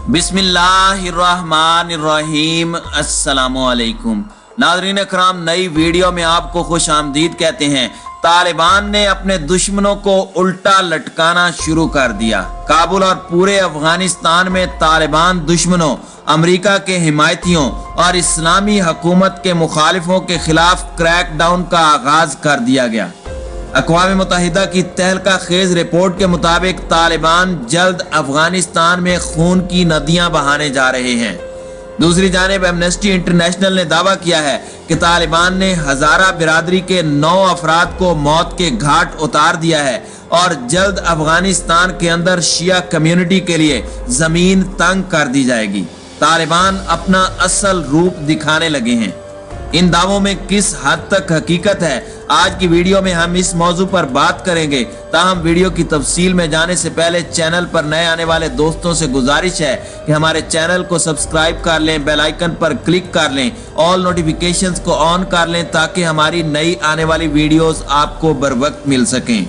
बिस्मिल्लाहिर्रहमानिर्रहीम। अस्सलामुअलैकुम नाज़रीन अकराम, नई वीडियो में आपको खुश आमदीद कहते हैं। तालिबान ने अपने दुश्मनों को उल्टा लटकाना शुरू कर दिया। काबुल और पूरे अफगानिस्तान में तालिबान दुश्मनों, अमेरिका के हिमायतियों और इस्लामी हुकूमत के मुखालिफों के खिलाफ क्रैकडाउन का आगाज कर दिया गया। अक़वाम मुत्तहिदा की तहलका खेज रिपोर्ट के मुताबिक तालिबान जल्द अफगानिस्तान में खून की नदियां बहाने जा रहे हैं। दूसरी जानिब एमनेस्टी इंटरनेशनल ने दावा किया है कि तालिबान ने हजारा बिरादरी के 9 अफराद को मौत के घाट उतार दिया है और जल्द अफगानिस्तान के अंदर शिया कम्युनिटी के लिए जमीन तंग कर दी जाएगी। तालिबान अपना असल रूप दिखाने लगे हैं। इन दावों में किस हद तक हकीकत है, आज की वीडियो में हम इस मौजू पर बात करेंगे। ताहम वीडियो की तफसील में जाने से पहले चैनल पर नए आने वाले दोस्तों से गुजारिश है कि हमारे चैनल को सब्सक्राइब कर लें, बेल आइकन पर क्लिक कर लें, ऑल नोटिफिकेशंस को ऑन कर लें ताकि हमारी नई आने वाली वीडियोस आपको बर वक्त मिल सकें।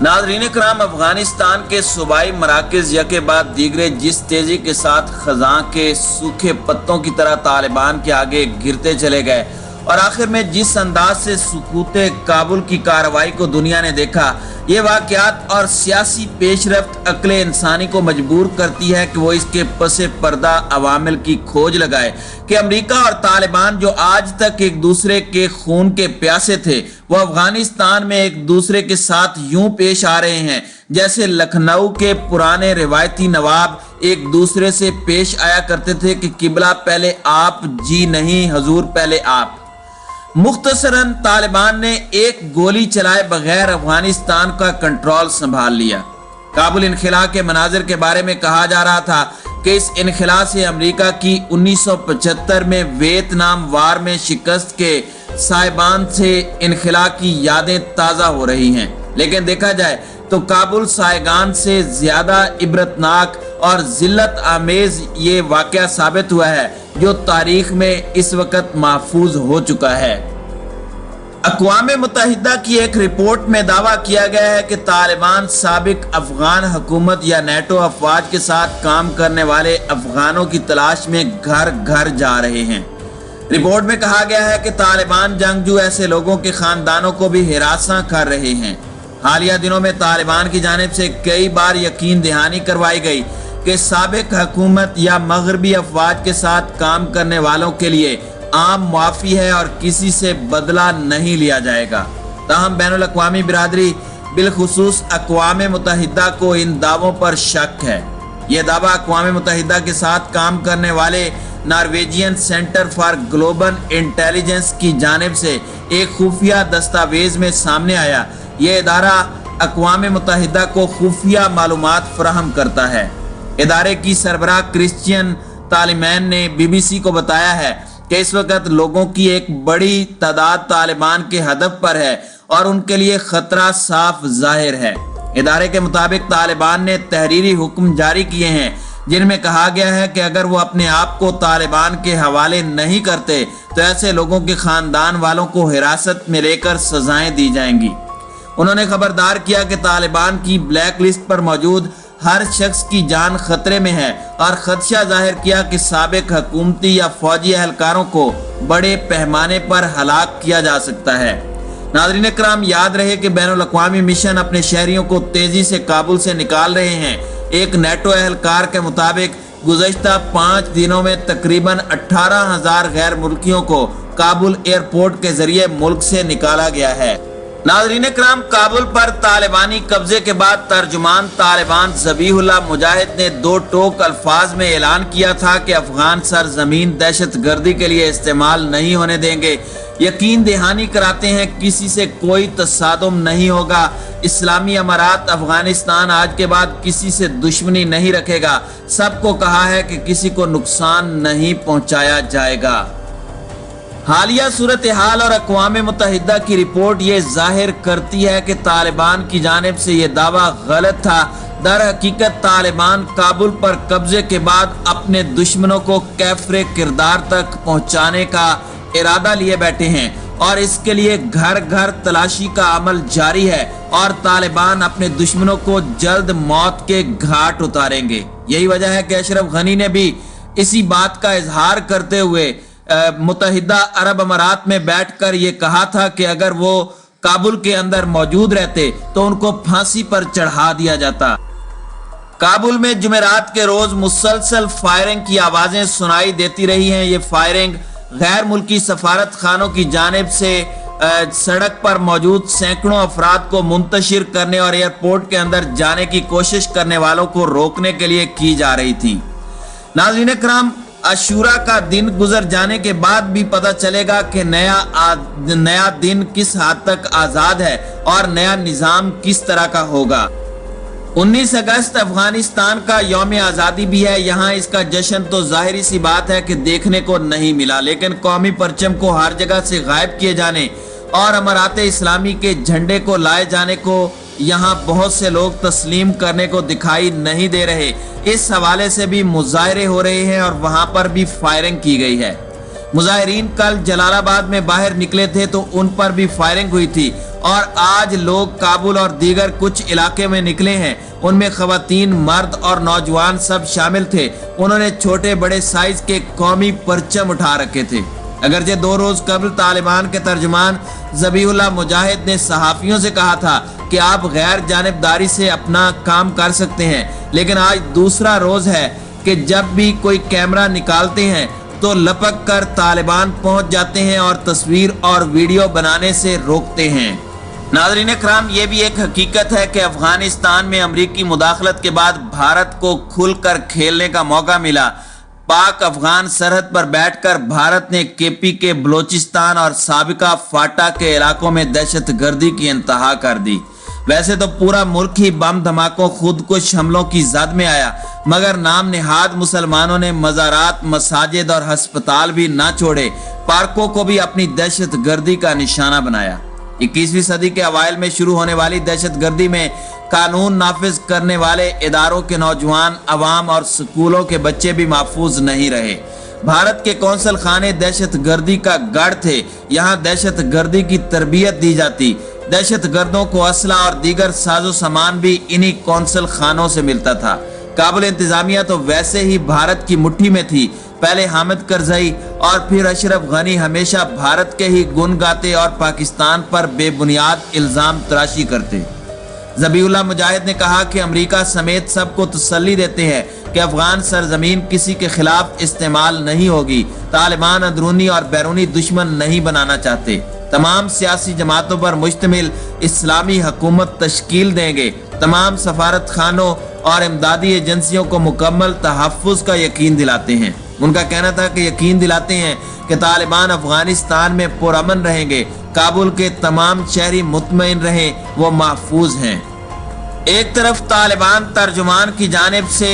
नाज़रीन कराम, अफगानिस्तान के सूबाई मराकज़ यके बाद दीगरे जिस तेजी के साथ खज़ां के सूखे पत्तों की तरह तालिबान के आगे गिरते चले गए और आखिर में जिस अंदाज से सुकूते काबुल की कार्रवाई को दुनिया ने देखा, ये वाक़यात और सियासी पेशरफ्त अक्ले इंसानी को मजबूर करती है कि वो इसके पसे पर्दा अवामिल की खोज लगाए कि अमेरिका और तालिबान जो आज तक एक दूसरे के खून के प्यासे थे, वो अफगानिस्तान में एक दूसरे के साथ यूं पेश आ रहे हैं जैसे लखनऊ के पुराने रिवायती नवाब एक दूसरे से पेश आया करते थे कि किबला पहले आप, जी नहीं हजूर पहले आप। मुख्तसरन तालिबान ने एक गोली चलाए बगैर अफगानिस्तान का कंट्रोल संभाल लिया। काबुल इनखिला के मनाजिर के बारे में कहा जा रहा था कि इस इनखिला से अमेरिका की 1975 में वियतनाम वार में शिकस्त के साहिबान से इनखिला की यादें ताज़ा हो रही हैं, लेकिन देखा जाए तो काबुल सायगान से ज्यादा इबरतनाक और जिल्लत आमेज ये वाकया साबित हुआ है जो तारीख में इस वक्त महफूज हो चुका है। अक़वाम मुत्तहिदा की एक रिपोर्ट में दावा किया गया है कि तालिबान साबिक अफगान हुकूमत या नेटो अफवाज के साथ काम करने वाले अफगानों की तलाश में घर घर जा रहे हैं। रिपोर्ट में कहा गया है कि तालिबान जंगजू ऐसे लोगों के खानदानों को भी हिरासा कर रहे हैं। हालिया दिनों में तालिबान की जानिब से कई बार यकीन दहानी करवाई गई कि साबिक हुकूमत या मगरबी अफवाज के साथ काम करने वालों के लिए आम मुआफ़ी है और किसी से बदला नहीं लिया जाएगा। ताहम बैनुल अक़वामी बिरादरी बिलखुसूस अक़वाम मुत्तहिदा को इन दावों पर शक है। यह दावा अक़वाम मुत्तहिदा के साथ काम करने वाले Norwegian centre for global intelligence की जानिब से एक खुफिया दस्तावेज में सामने आया। यह इदारा अक़वाम मुत्तहिदा को खुफिया मालूमात फराहम करता है। इदारे की सरबराह क्रिश्चियन तालिमैन ने BBC को बताया है कि इस वक्त लोगों की एक बड़ी तादाद तालिबान के हदफ पर है और उनके लिए खतरा साफ जाहिर है। इदारे के मुताबिक तालिबान ने तहरीरी हुक्म जारी किए हैं जिनमें कहा गया है कि अगर वो अपने आप को तालिबान के हवाले नहीं करते तो ऐसे लोगों के खानदान वालों को हिरासत में लेकर सजाएं दी जाएंगी। उन्होंने खबरदार किया कि तालिबान की ब्लैक लिस्ट पर मौजूद हर शख्स की जान खतरे में है और खदशा जाहिर किया कि साबिक हुकूमती या फौजी एहलकारों को बड़े पैमाने पर हलाक किया जा सकता है। नाज़रीन कराम, याद रहे कि बैनुल अक़वामी मिशन अपने शहरियों को तेजी से काबुल से निकाल रहे हैं। एक नेटो एहलकार के मुताबिक गुज़श्ता 5 दिनों में तकरीबन 18,000 गैर मुल्कियों को काबुल एयरपोर्ट के जरिए मुल्क से निकाला गया है। नाज़रीन कराम, काबुल पर तालिबानी कब्जे के बाद तर्जुमान तालिबान ज़बीहुल्लाह मुजाहिद ने 2 टोक अल्फाज में ऐलान किया था कि अफगान सरजमीन दहशत गर्दी के लिए इस्तेमाल नहीं होने देंगे। यकीन दहानी कराते हैं किसी से कोई तसादुम नहीं होगा। इस्लामी अमारात अफगानिस्तान आज के बाद किसी से दुश्मनी नहीं रखेगा। सबको कहा है कि किसी को नुकसान नहीं पहुंचाया जाएगा। हालिया सूरत हाल और अक़वाम मुत्तहिदा की रिपोर्ट ये जाहिर करती है कि तालिबान की जानिब से ये दावा गलत था। दर हकीकत तालिबान काबुल पर कब्जे के बाद अपने दुश्मनों को कैफरे किरदार तक पहुंचाने का इरादा लिए बैठे हैं और इसके लिए घर घर तलाशी का अमल जारी है اور तालिबान अपने दुश्मनों को जल्द मौत के घाट उतारेंगे। यही वजह है कि अशरफ गनी ने भी इसी बात का इजहार करते हुए मुत्तहिदा अरब अमारात में बैठकर ये कहा था कि अगर वो काबुल के अंदर मौजूद रहते तो उनको फांसी पर चढ़ा दिया जाता। काबुल में जुमेरात के रोज मुसलसल फायरिंग की आवाजें सुनाई देती रही हैं। ये फायरिंग गैर मुल्की सफारत खानों की जानिब से सड़क पर मौजूद सैकड़ों अफराद को मुंतशिर करने और एयरपोर्ट के अंदर जाने की कोशिश करने वालों को रोकने के लिए की जा रही थी। नाज़रीन किराम, अशूरा का दिन गुजर जाने के बाद भी पता चलेगा कि नया दिन किस हद तक आजाद है और नया निजाम किस तरह का होगा। 19 अगस्त अफगानिस्तान का यौम आज़ादी भी है। यहाँ इसका जश्न तो जाहिर सी बात है कि देखने को नहीं मिला, लेकिन कौमी परचम को हर जगह से गायब किए जाने और अमारात इस्लामी के झंडे को लाए जाने को यहाँ बहुत से लोग तस्लीम करने को दिखाई नहीं दे रहे। इस हवाले से भी मुजाहरे हो रहे हैं और वहाँ पर भी फायरिंग की गई है। मुजाहिरीन कल जलालाबाद में बाहर निकले थे तो उन पर भी फायरिंग हुई थी और आज लोग काबुल और दीगर कुछ इलाके में निकले हैं। उनमें खवातीन, मर्द और नौजवान सब शामिल थे। उन्होंने छोटे बड़े साइज के कौमी परचम उठा रखे थे। अगरचे 2 रोज कबल तालिबान के तर्जुमान ज़बीहुल्लाह मुजाहिद ने सहाफियों से कहा था कि आप गैर जानिबदारी से अपना काम कर सकते हैं, लेकिन आज दूसरा रोज है कि जब भी कोई कैमरा निकालते हैं तो लपक कर तालिबान पहुंच जाते हैं और तस्वीर और वीडियो बनाने से रोकते हैं। नाज़रीन किराम, ये भी एक हकीकत है कि अफगानिस्तान में अमरीकी मुदाखलत के बाद भारत को खुलकर खेलने का मौका मिला। पाक अफगान सरहद पर बैठकर भारत ने केपी के बलोचिस्तान और साबिका फाटा के इलाकों में दहशत गर्दी की इंतहा कर दी। वैसे तो पूरा मुल्क ही बम धमाकों, खुदकुश हमलों की जद में आया, मगर नाम निहाद मुसलमानों ने मज़ारात, मसाजिद और हस्पताल भी ना छोड़े, पार्कों को भी अपनी दहशत गर्दी का निशाना बनाया। 21वीं सदी के अवाइल में शुरू होने वाली दहशत गर्दी में कानून नाफिज करने वाले इदारों के नौजवान, अवाम और स्कूलों के बच्चे भी महफूज नहीं रहे। भारत के कौंसल खाने दहशत गर्दी का गढ़ थे। यहाँ दहशत गर्दी की तरबियत दी जाती। दहशत गर्दों को असला और दीगर साजो सामान भी इन्हीं कौंसल खानों से मिलता था। काबुल इंतजामिया तो वैसे ही भारत की मुट्ठी में थी। पहले हामिद करजई और फिर अशरफ गनी हमेशा भारत के ही गुण गाते और पाकिस्तान पर बेबुनियाद इल्जाम तराशी करते। ज़बीहुल्लाह मुजाहिद ने कहा कि अमेरिका समेत सबको तसल्ली देते हैं कि अफगान सरजमीन किसी के खिलाफ इस्तेमाल नहीं होगी। तालिबान अंदरूनी और बैरूनी दुश्मन नहीं बनाना चाहते। तमाम सियासी जमातों पर मुश्तमिल इस्लामी हुकूमत तश्कील देंगे। तमाम सफारत खानों और इमदादी एजेंसियों को मुकम्मल तहफ़्फ़ुज़ का यकीन दिलाते हैं। उनका कहना था कि यकीन दिलाते हैं कि तालिबान अफगानिस्तान में पुरअमन रहेंगे। काबुल के तमाम शहरी मुतमईन रहें, वो महफूज हैं। एक तरफ तालिबान तर्जुमान की जानिब से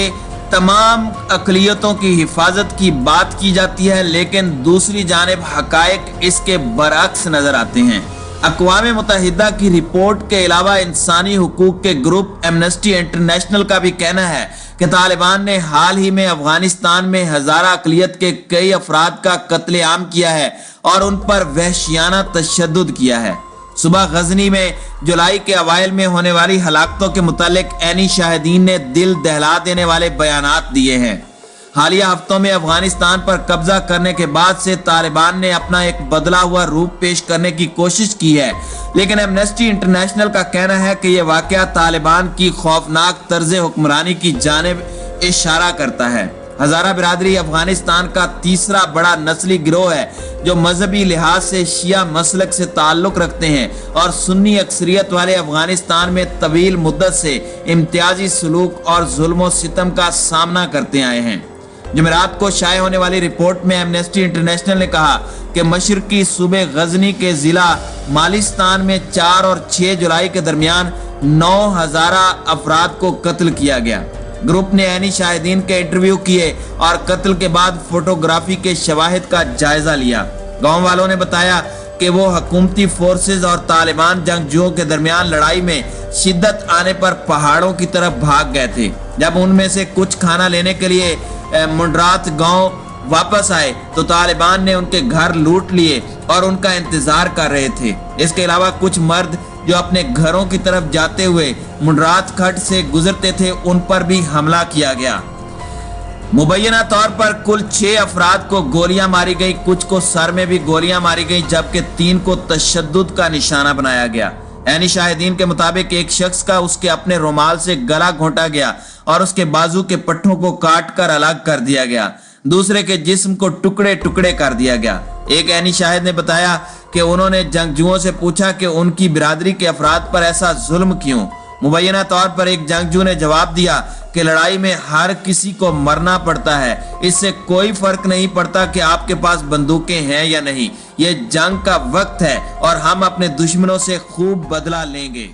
तमाम अक़लियतों की हिफाजत की बात की जाती है, लेकिन दूसरी जानिब हक़ाइक़ इसके बरअक्स नजर आते हैं। अक़वाम मुत्तहिदा की रिपोर्ट के अलावा इंसानी हुकूक के ग्रुप एमनेस्टी इंटरनेशनल का भी कहना है कि तालिबान ने हाल ही में अफगानिस्तान में हज़ारा अक़लियत के कई अफराद का कत्लेआम किया है और उन पर वहशियाना तशद्दुद किया है। सुबह गजनी में जुलाई के अवाइल में होने वाली हलाकतों के मुतालिक ऐनी शाहिदीन ने दिल दहला देने वाले बयानात दिए हैं। हालिया हफ्तों में अफगानिस्तान पर कब्जा करने के बाद से तालिबान ने अपना एक बदला हुआ रूप पेश करने की कोशिश की है, लेकिन एमनेस्टी इंटरनेशनल का कहना है कि यह वाकया तालिबान की खौफनाक तर्ज हुक्मरानी की जानिब इशारा करता है। हज़ारा बिरादरी अफगानिस्तान का तीसरा बड़ा नस्ली गिरोह है जो मजहबी लिहाज से शिया मसलक से ताल्लुक रखते हैं और सुन्नी अक्सरियत वाले अफगानिस्तान में तवील मुद्दत से इम्तियाजी सलूक और जुल्म सितम का सामना करते आए हैं। जुमेरात को शाये होने वाली रिपोर्ट में एमनेस्टी इंटरनेशनल ने कहा कि मशरकी सूबे गजनी के जिला मालिस्तान में 4 और 6 जुलाई के दरमियान 9,000 अफराद को कत्ल किया गया। ग्रुप ने ऐनी शाहिदीन के इंटरव्यू किए और कत्ल के बाद फोटोग्राफी के शवाहिद का जायजा लिया। गांव वालों ने बताया कि वो हुकूमती फोर्सेज और तालिबान जंगजुओं के दरमियान लड़ाई में शिद्दत आने पर पहाड़ों की तरफ भाग गए थे। जब उनमें से कुछ खाना लेने के लिए मुंडरात गांव वापस आए तो तालिबान ने उनके घर लूट लिए और उनका इंतजार कर रहे थे। इसके अलावा कुछ मर्द जो अपने घरों की तरफ जाते हुए मुंडरात खट से गुजरते थे उन पर भी हमला किया गया। मुबैना तौर पर कुल 6 अफराद को गोलियां मारी गई, कुछ को सर में भी गोलियां मारी गई, जबकि 3 को तशद्दुद का निशाना बनाया गया। ऐनी शाहिदीन के मुताबिक एक शख्स का उसके अपने रुमाल से गला घोंटा गया और उसके बाजू के पट्टों को काट कर अलग कर दिया गया, दूसरे के जिस्म को टुकड़े टुकड़े कर दिया गया। एक ऐनी शाहिद ने बताया कि उन्होंने जंगजुओं से पूछा कि उनकी बिरादरी के अफराद पर ऐसा जुल्म क्यों। मुबैना तौर पर एक जंगजू ने जवाब दिया कि लड़ाई में हर किसी को मरना पड़ता है, इससे कोई फर्क नहीं पड़ता कि आपके पास बंदूकें हैं या नहीं। ये जंग का वक्त है और हम अपने दुश्मनों से खूब बदला लेंगे।